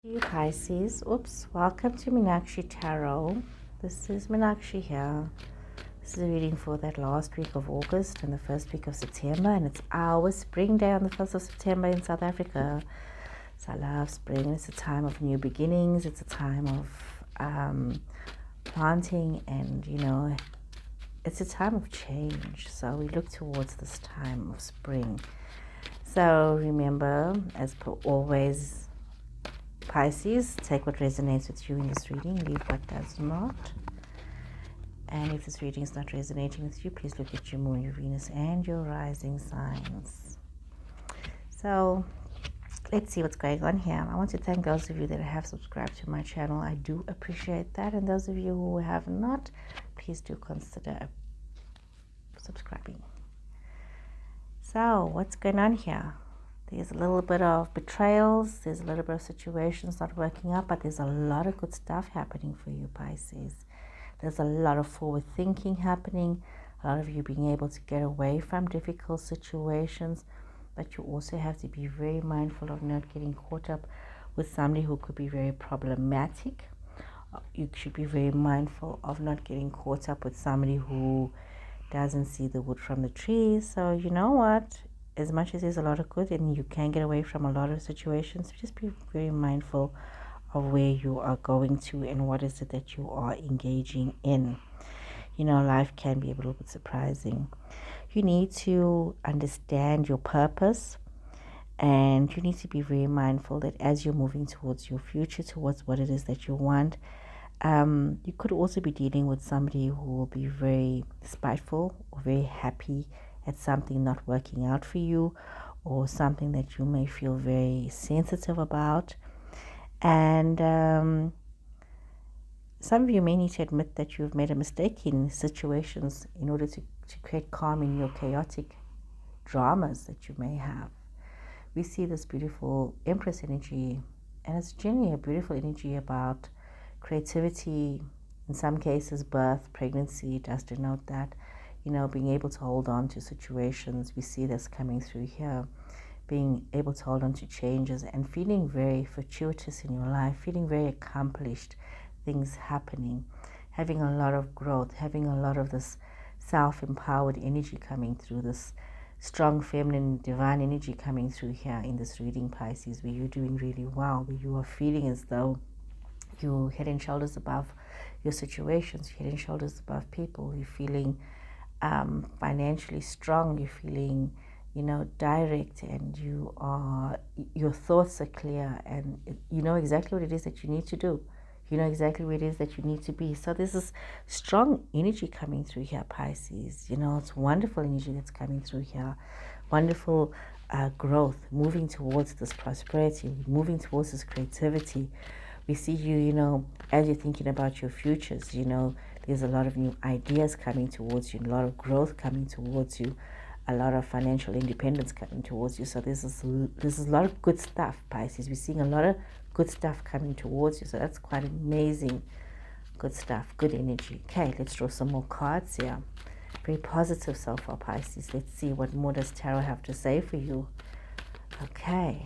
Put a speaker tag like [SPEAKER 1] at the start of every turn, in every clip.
[SPEAKER 1] You Pisces, welcome to Meenakshi Tarot. This is Meenakshi here. This is a reading for that last week of August and the first week of September, and it's our spring day on the 1st of September in South Africa. So I love spring. It's a time of new beginnings. It's a time of planting, and it's a time of change. So we look towards this time of spring. So remember, as per always, Pisces, take what resonates with you in this reading, leave what does not. And if this reading is not resonating with you, please look at your moon, your Venus, and your rising signs. So let's see what's going on here. I want to thank those of you that have subscribed to my channel. I do appreciate that. And those of you who have not, please do consider subscribing. So what's going on here? There's a little bit of betrayals, there's a little bit of situations not working out, but there's a lot of good stuff happening for you, Pisces. There's a lot of forward thinking happening, a lot of you being able to get away from difficult situations, but you also have to be very mindful of not getting caught up with somebody who could be very problematic. You should be very mindful of not getting caught up with somebody who doesn't see the wood from the trees. So you know what? As much as there's a lot of good and you can get away from a lot of situations, just be very mindful of where you are going to and what is it that you are engaging in. Life can be a little bit surprising. You need to understand your purpose, and you need to be very mindful that as you're moving towards your future, towards what it is that you want, you could also be dealing with somebody who will be very spiteful or very happy at something not working out for you, or something that you may feel very sensitive about. And some of you may need to admit that you've made a mistake in situations in order to create calm in your chaotic dramas that you may have. We see this beautiful Empress energy, and it's generally a beautiful energy about creativity. In some cases, birth, pregnancy does denote that. Being able to hold on to situations. We see this coming through here. Being able to hold on to changes and feeling very fortuitous in your life, feeling very accomplished, things happening, having a lot of growth, having a lot of this self-empowered energy coming through, this strong feminine divine energy coming through here in this reading, Pisces, where you're doing really well, where you are feeling as though you're head and shoulders above your situations, you're head and shoulders above people, you're feeling financially strong, you're feeling direct, and your thoughts are clear, and you know exactly what it is that you need to do, you know exactly where it is that you need to be. So there's this strong energy coming through here, Pisces. It's wonderful energy that's coming through here, wonderful growth, moving towards this prosperity, moving towards this creativity. We see you, as you're thinking about your futures, there's a lot of new ideas coming towards you, a lot of growth coming towards you, a lot of financial independence coming towards you. So there's a lot of good stuff, Pisces. We're seeing a lot of good stuff coming towards you. So that's quite amazing. Good stuff, good energy. Okay, let's draw some more cards here. Very positive so far, Pisces. Let's see what more does Tarot have to say for you. Okay,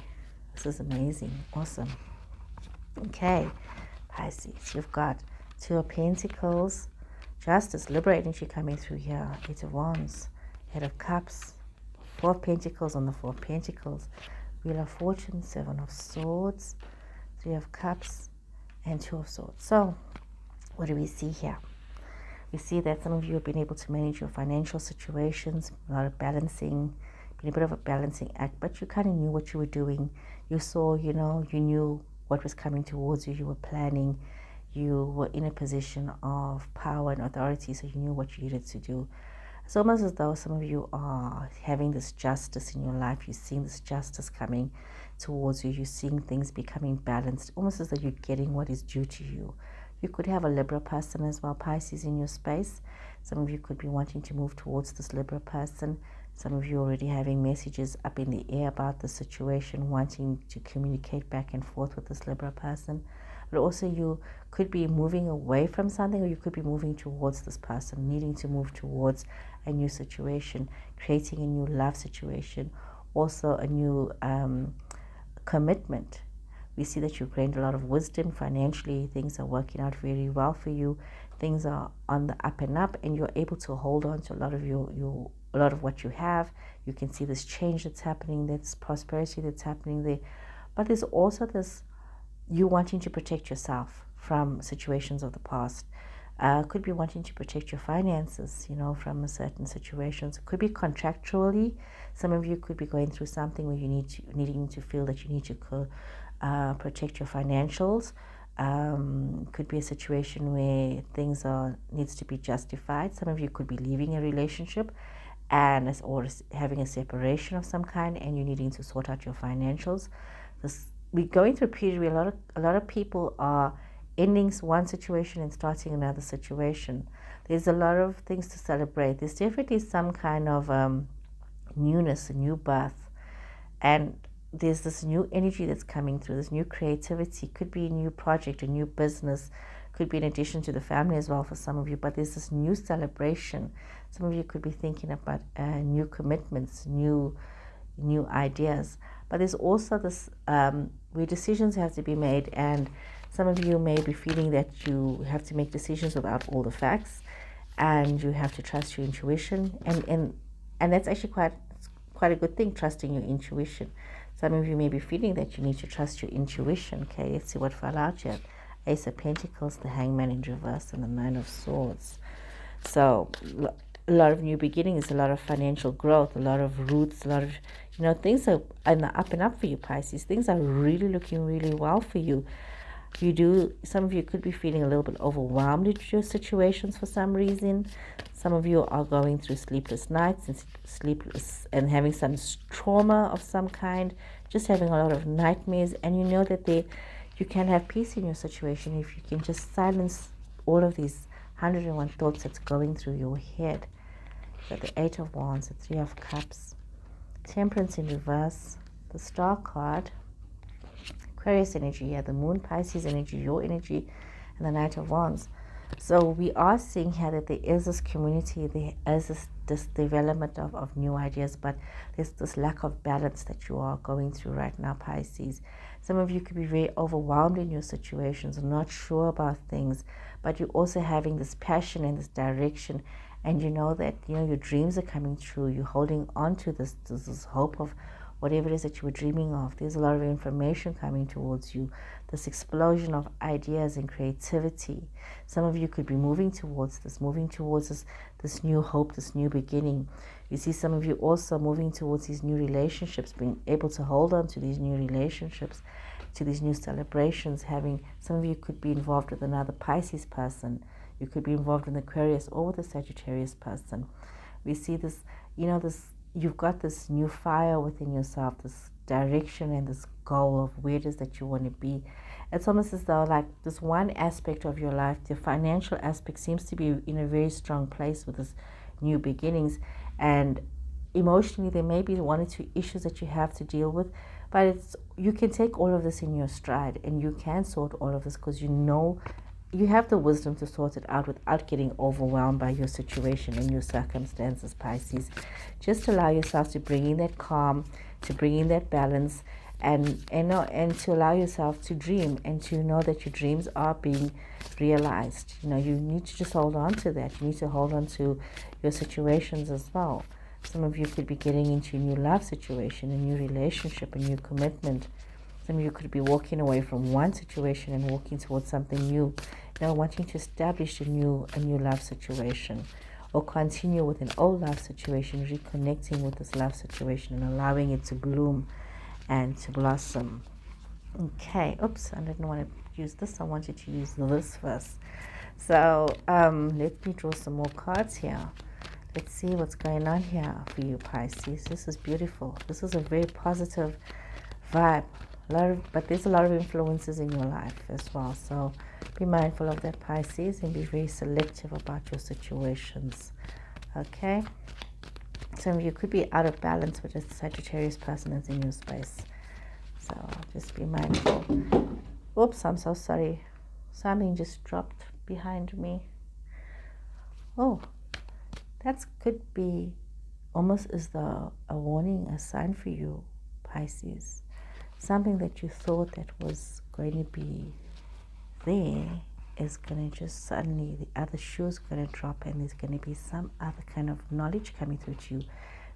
[SPEAKER 1] this is amazing. Awesome. Okay, Pisces, you've got Two of Pentacles, Justice, Libra energy coming through here, Eight of Wands, Head of Cups, Four of Pentacles on the Four of Pentacles, Wheel of Fortune, Seven of Swords, Three of Cups, and Two of Swords. So, what do we see here? We see that some of you have been able to manage your financial situations, a lot of balancing, been a bit of a balancing act, but you kind of knew what you were doing. You saw, you knew what was coming towards you, you were planning, you were in a position of power and authority, so you knew what you needed to do. It's almost as though some of you are having this justice in your life. You're seeing this justice coming towards you. You're seeing things becoming balanced, almost as though you're getting what is due to you. You could have a Libra person as well, Pisces, in your space. Some of you could be wanting to move towards this Libra person. Some of you already having messages up in the air about the situation, wanting to communicate back and forth with this Libra person. But also you could be moving away from something, or you could be moving towards this person, needing to move towards a new situation, creating a new love situation, also a new commitment We see that you've gained a lot of wisdom financially. Things are working out very well for you. Things are on the up and up, and you're able to hold on to a lot of a lot of what you have. You can see this change that's happening, this prosperity that's happening there. But there's also this you wanting to protect yourself from situations of the past. Could be wanting to protect your finances, from certain situations. It could be contractually. Some of you could be going through something where you needing to feel that you need to protect your financials. Could be a situation where things needs to be justified. Some of you could be leaving a relationship or having a separation of some kind, and you're needing to sort out your financials. We're going through a period where a lot of people are ending one situation and starting another situation. There's a lot of things to celebrate. There's definitely some kind of newness, a new birth, and there's this new energy that's coming through, this new creativity. Could be a new project, a new business, could be in addition to the family as well for some of you, but there's this new celebration. Some of you could be thinking about new commitments, new ideas, but there's also this where decisions have to be made, and some of you may be feeling that you have to make decisions without all the facts, and you have to trust your intuition, and that's actually quite a good thing, trusting your intuition. Some of you may be feeling that you need to trust your intuition. Okay, let's see what fell out here. Ace of Pentacles, the Hangman in reverse, and the Nine of Swords. So a lot of new beginnings, a lot of financial growth, a lot of roots, a lot of, things are on the up and up for you, Pisces. Things are really looking really well for you. Some of you could be feeling a little bit overwhelmed with your situations for some reason. Some of you are going through sleepless nights and having some trauma of some kind, just having a lot of nightmares, and you know that you can have peace in your situation if you can just silence all of these 101 thoughts that's going through your head. So the Eight of Wands, the Three of Cups, Temperance in reverse, the Star card, Aquarius energy, the Moon, Pisces energy, your energy, and the Knight of Wands. So we are seeing here that there is this community, there is this development of new ideas, but there's this lack of balance that you are going through right now, Pisces. Some of you could be very overwhelmed in your situations, not sure about things, but you're also having this passion and this direction, and you know that your dreams are coming true. You're holding on to this hope of whatever it is that you were dreaming of. There's a lot of information coming towards you, this explosion of ideas and creativity. Some of you could be moving towards this new hope, this new beginning. You see some of you also moving towards these new relationships, being able to hold on to these new relationships, to these new celebrations. Some of you could be involved with another Pisces person. You could be involved in Aquarius or with a Sagittarius person. We see this, you've got this new fire within yourself, this direction and this goal of where it is that you want to be. It's almost as though like this one aspect of your life, the financial aspect, seems to be in a very strong place with this new beginnings, and emotionally there may be one or two issues that you have to deal with, but you can take all of this in your stride, and you can sort all of this because you have the wisdom to sort it out without getting overwhelmed by your situation and your circumstances, Pisces. Just allow yourself to bring in that calm, to bring in that balance, and to allow yourself to dream and to know that your dreams are being realized. You need to just hold on to that. You need to hold on to your situations as well. Some of you could be getting into a new love situation, a new relationship, a new commitment. Some of you could be walking away from one situation and walking towards something new, wanting to establish a new love situation, or continue with an old love situation, reconnecting with this love situation and allowing it to bloom and to blossom. Okay, oops, I didn't want to use this. I wanted to use this first. So let me draw some more cards here. Let's see what's going on here for you, Pisces. This is beautiful. This is a very positive vibe. But there's a lot of influences in your life as well. So be mindful of that, Pisces, and be very selective about your situations. Okay? Some of you could be out of balance with a Sagittarius person that's in your space. So just be mindful. Oops, I'm so sorry. Something just dropped behind me. Oh, that could be almost as a warning, a sign for you, Pisces. something that you thought that was going to be there is going to just suddenly, the other shoe is going to drop, and there's going to be some other kind of knowledge coming through to you.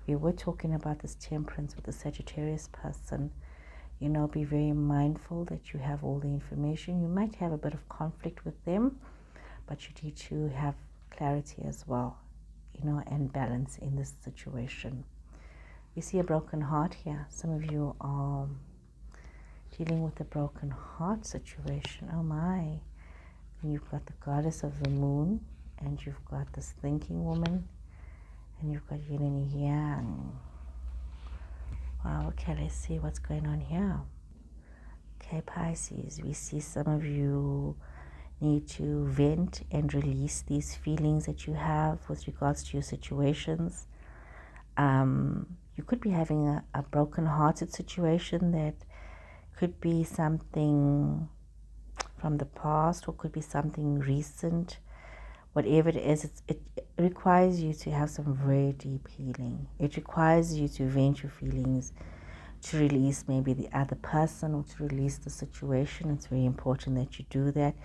[SPEAKER 1] We were talking about this temperance with the Sagittarius person. You know, be very mindful that you have all the information. You might have a bit of conflict with them, but you need to have clarity as well, you know, and balance in this situation. We see a broken heart here. Some of you are dealing with a broken heart situation. Oh my. And you've got the goddess of the moon, and you've got this thinking woman, and you've got yin and yang. Wow, okay, let's see what's going on here. Okay, Pisces, we see some of you need to vent and release these feelings that you have with regards to your situations. You could be having a broken-hearted situation that could be something from the past or could be something recent. Whatever it is, it requires you to have some very deep healing. It requires you to vent your feelings, to release maybe the other person or to release the situation. It's very important that you do that.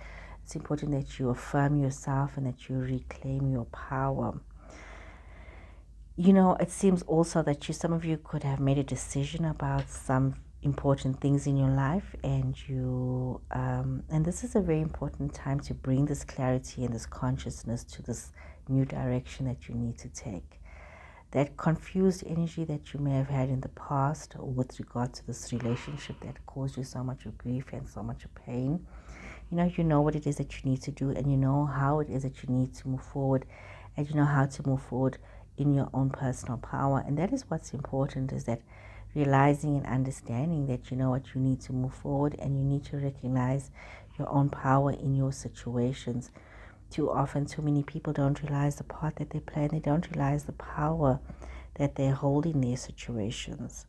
[SPEAKER 1] It's important that you affirm yourself and that you reclaim your power. You know, it seems also that some of you could have made a decision about some important things in your life, and and this is a very important time to bring this clarity and this consciousness to this new direction that you need to take. That confused energy that you may have had in the past with regard to this relationship that caused you so much of grief and so much of pain, you know what it is that you need to do, and you know how it is that you need to move forward, and you know how to move forward in your own personal power. And that is what's important, is that realizing and understanding that you know what you need to move forward, and you need to recognize your own power in your situations. Too often, too many people don't realize the part that they play, and they don't realize the power that they hold in their situations.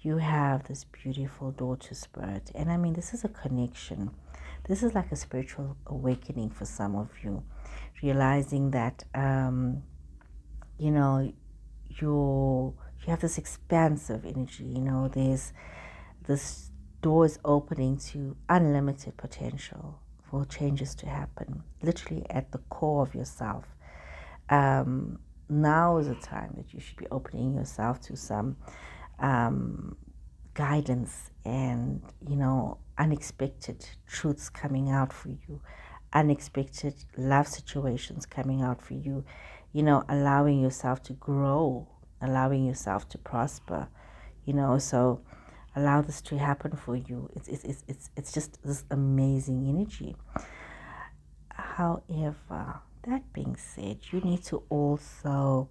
[SPEAKER 1] You have this beautiful daughter spirit, and I mean, this is a connection. This is like a spiritual awakening for some of you, realizing that you know, you have this expansive energy. You know, there's this door is opening to unlimited potential for changes to happen, literally at the core of yourself. Now is the time that you should be opening yourself to some guidance and, unexpected truths coming out for you, unexpected love situations coming out for you, allowing yourself to grow, allowing yourself to prosper, so allow this to happen for you. It's just this amazing energy. However, that being said, you need to also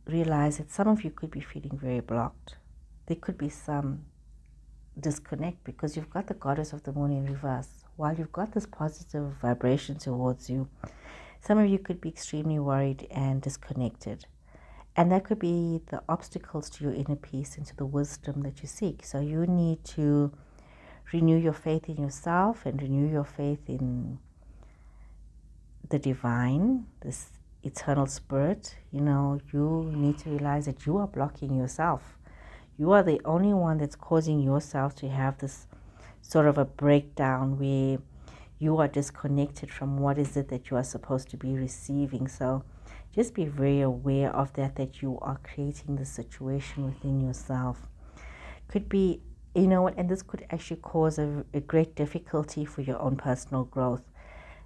[SPEAKER 1] realize that some of you could be feeling very blocked. There could be some disconnect because you've got the goddess of the moon in reverse. While you've got this positive vibration towards you, some of you could be extremely worried and disconnected. And that could be the obstacles to your inner peace and to the wisdom that you seek. So you need to renew your faith in yourself and renew your faith in the divine, this eternal spirit. You need to realize that you are blocking yourself. You are the only one that's causing yourself to have this sort of a breakdown where you are disconnected from what is it that you are supposed to be receiving. So just be very aware of that you are creating the situation within yourself. Could be, and this could actually cause a great difficulty for your own personal growth.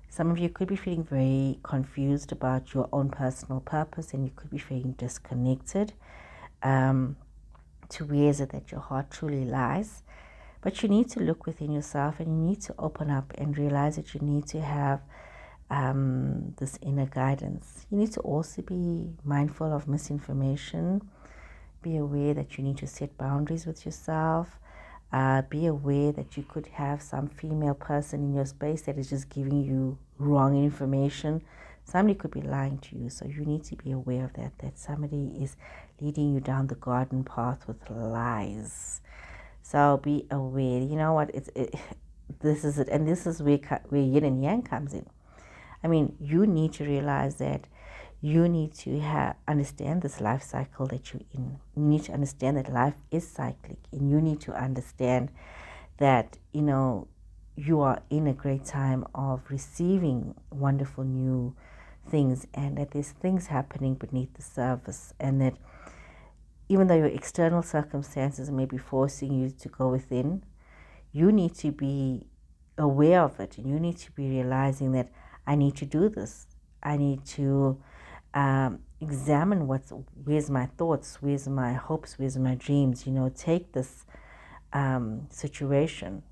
[SPEAKER 1] Some of you could be feeling very confused about your own personal purpose, and you could be feeling disconnected to where is it that your heart truly lies. But you need to look within yourself, and you need to open up and realize that you need to have this inner guidance. You need to also be mindful of misinformation. Be aware that you need to set boundaries with yourself. Be aware that you could have some female person in your space that is just giving you wrong information. Somebody could be lying to you, so you need to be aware of that somebody is leading you down the garden path with lies. So be aware. You know what? This is it, and this is where yin and yang comes in. I mean, you need to realize that You need to understand this life cycle that you're in. You need to understand that life is cyclic, and you need to understand that, you know, you are in a great time of receiving wonderful new things, and that there's things happening beneath the surface, and that even though your external circumstances may be forcing you to go within, you need to be aware of it, and you need to be realizing that I need to do this. I need to examine where's my thoughts, where's my hopes, where's my dreams. You know, take this situation,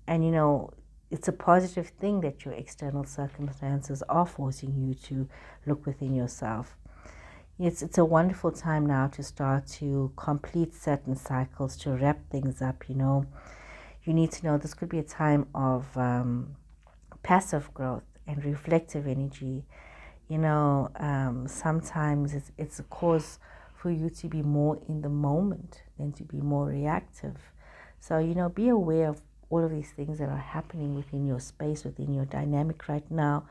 [SPEAKER 1] and you know, it's a positive thing that your external circumstances are forcing you to look within yourself. It's a wonderful time now to start to complete certain cycles, to wrap things up. You know, you need to know this could be a time of passive growth and reflective energy. You know, sometimes it's a cause for you to be more in the moment than to be more reactive. So, you know, be aware of all of these things that are happening within your space, within your dynamic right now,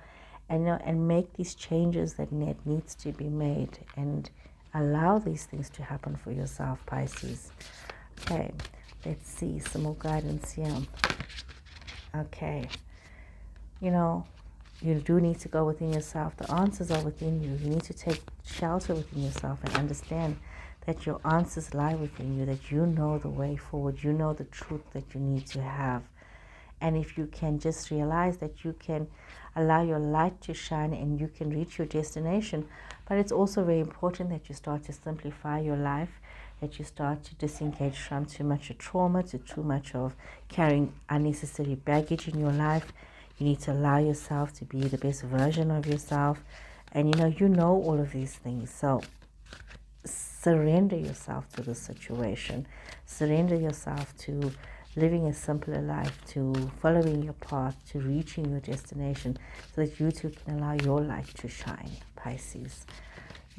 [SPEAKER 1] and, you know, and make these changes that needs to be made, and allow these things to happen for yourself, Pisces. Okay, let's see some more guidance here. Okay, you know, you do need to go within yourself. The answers are within you. You need to take shelter within yourself and understand that your answers lie within you, that you know the way forward, you know the truth that you need to have. And if you can just realize that you can allow your light to shine and you can reach your destination. But it's also very important that you start to simplify your life, that you start to disengage from too much of trauma, to too much of carrying unnecessary baggage in your life. You need to allow yourself to be the best version of yourself. And you know all of these things. So surrender yourself to the situation. Surrender yourself to living a simpler life, to following your path, to reaching your destination, so that you too can allow your light to shine, Pisces.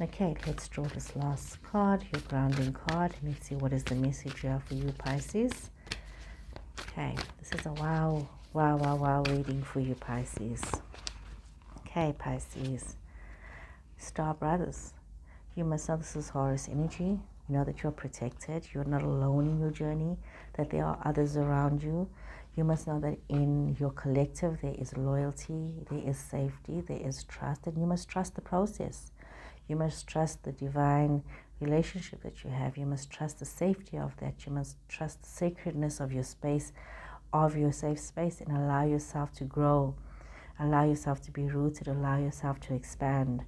[SPEAKER 1] Okay, let's draw this last card, your grounding card. Let's see what is the message here for you, Pisces. Okay, this is a wow reading for you, Pisces. Okay, Pisces. Star brothers, you must know this is Horus energy. You know that you're protected. You're not alone in your journey, that there are others around you. You must know that in your collective there is loyalty, there is safety, there is trust, and you must trust the process. You must trust the divine relationship that you have. You must trust the safety of that. You must trust the sacredness of your space, of your safe space, and allow yourself to grow. Allow yourself to be rooted. Allow yourself to expand.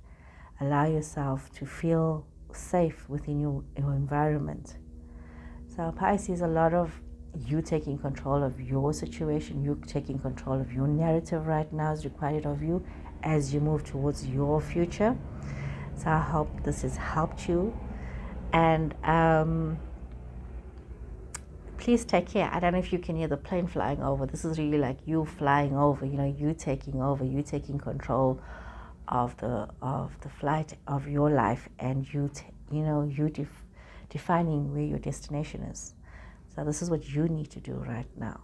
[SPEAKER 1] Allow yourself to feel safe within your environment. So Pisces, a lot of you taking control of your situation, you taking control of your narrative right now is required of you as you move towards your future. So I hope this has helped you. And please take care. I don't know if you can hear the plane flying over. This is really like you flying over, you taking over, you taking control of the flight of your life, and you defining where your destination is. So this is what you need to do right now.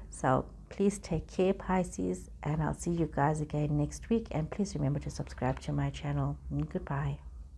[SPEAKER 1] So please take care, Pisces, and I'll see you guys again next week. And please remember to subscribe to my channel. Goodbye.